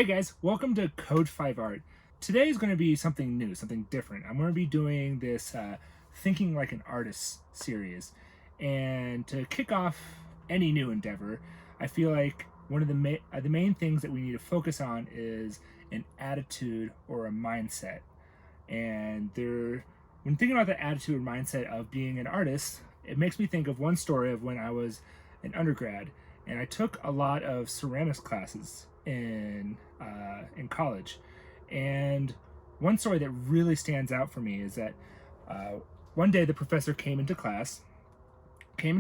guys, welcome to Code 5 Art. Today is going to be something new, something different. I'm going to be doing this Thinking Like an Artist series. And to kick off any new endeavor, I feel like one of the main things that we need to focus on is an attitude or a mindset. When thinking about the attitude or mindset of being an artist, it makes me think of one story of when I was an undergrad, and I took a lot of ceramics classes in college. And one story that really stands out for me is that one day the professor came into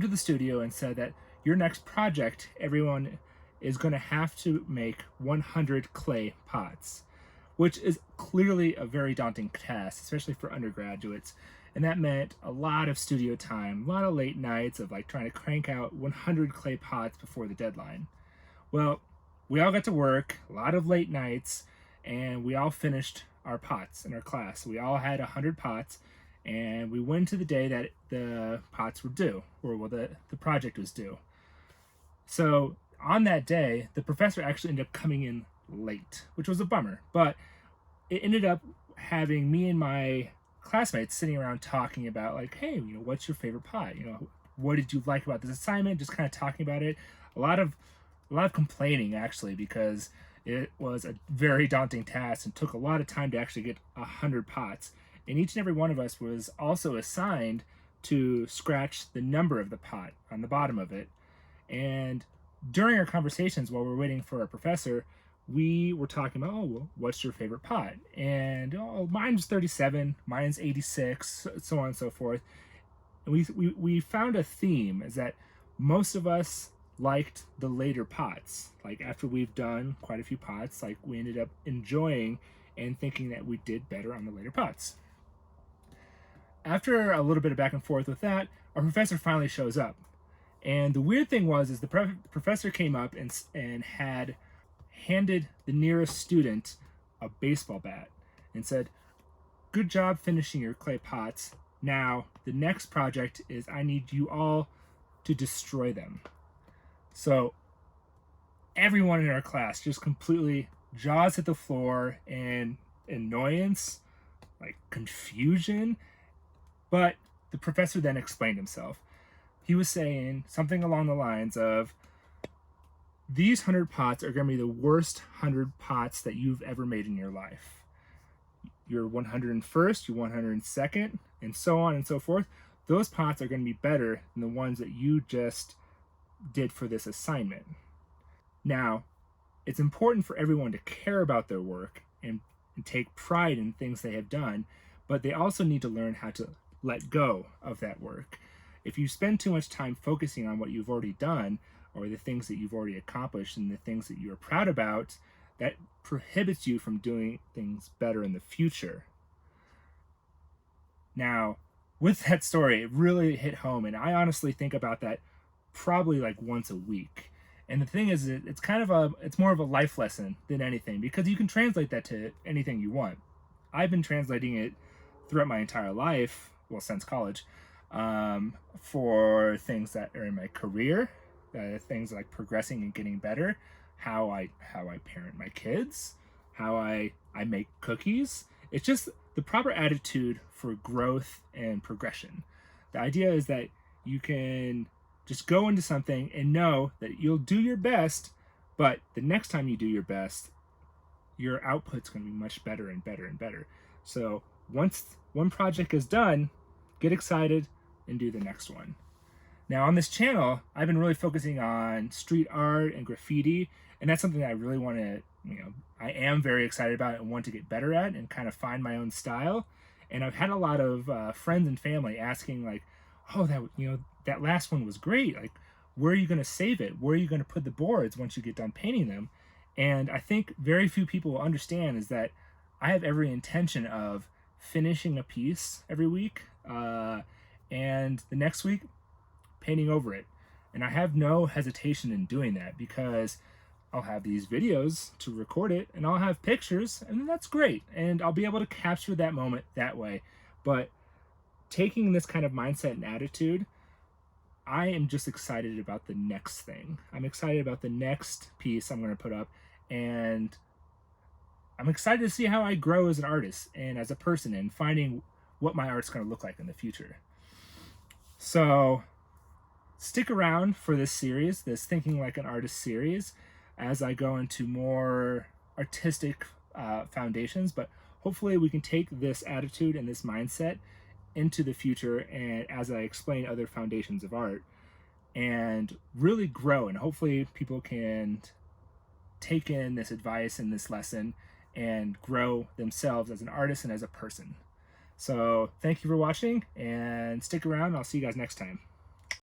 the studio, and said that your next project, everyone is going to have to make 100 clay pots, which is clearly a very daunting task, especially for undergraduates. And that meant a lot of studio time, a lot of late nights of like trying to crank out 100 clay pots before the deadline. Well, we all got to work, a lot of late nights, and we all finished our pots in our class. We all had 100 pots, and we went to the day that the pots were due, or well, the project was due. So on that day, the professor actually ended up coming in late, which was a bummer, but it ended up having me and my classmates sitting around talking about like, hey, what's your favorite pot? What did you like about this assignment? Just kind of talking about it. A lot of complaining, actually, because it was a very daunting task and took a lot of time to actually get 100 pots. And each and every one of us was also assigned to scratch the number of the pot on the bottom of it. And during our conversations while we were waiting for our professor, we were talking about, oh, well, what's your favorite pot? And oh, mine's 37, mine's 86, so on and so forth. And we found a theme, is that most of us liked the later pots. Like after we've done quite a few pots, like we ended up enjoying and thinking that we did better on the later pots. After a little bit of back and forth with that, our professor finally shows up. And the weird thing is the professor came up and had handed the nearest student a baseball bat and said, good job finishing your clay pots. Now, the next project is I need you all to destroy them. So everyone in our class just completely jaws hit the floor in annoyance, like confusion. But the professor then explained himself. He was saying something along the lines of, these 100 pots are going to be the worst 100 pots that you've ever made in your life. Your 101st, your 102nd, and so on and so forth. Those pots are going to be better than the ones that you just did for this assignment. Now, it's important for everyone to care about their work and take pride in things they have done, but they also need to learn how to let go of that work. If you spend too much time focusing on what you've already done, or the things that you've already accomplished and the things that you're proud about, that prohibits you from doing things better in the future. Now, with that story, it really hit home, and I honestly think about that probably like once a week. And the thing is, it's more of a life lesson than anything, because you can translate that to anything you want. I've been translating it throughout my entire life, well, since college, for things that are in my career, things like progressing and getting better, how I parent my kids, how I make cookies. It's just the proper attitude for growth and progression. The idea is that you can just go into something and know that you'll do your best, but the next time you do your best, your output's going to be much better and better and better. So once one project is done, get excited and do the next one. Now on this channel, I've been really focusing on street art and graffiti, and that's something that I really want to, I am very excited about and want to get better at and kind of find my own style. And I've had a lot of friends and family asking like, oh, that last one was great. Like, where are you going to save it? Where are you going to put the boards once you get done painting them? And I think very few people will understand is that I have every intention of finishing a piece every week, and the next week painting over it. And I have no hesitation in doing that, because I'll have these videos to record it and I'll have pictures, and that's great, and I'll be able to capture that moment that way. But taking this kind of mindset and attitude, I am just excited about the next thing. I'm excited about the next piece I'm going to put up, and I'm excited to see how I grow as an artist and as a person and finding what my art's going to look like in the future. So stick around for this series, this Thinking Like an Artist series, as I go into more artistic foundations. But hopefully we can take this attitude and this mindset into the future, and as I explain other foundations of art, and really grow, and hopefully people can take in this advice and this lesson and grow themselves as an artist and as a person. So thank you for watching, and stick around. I'll see you guys next time.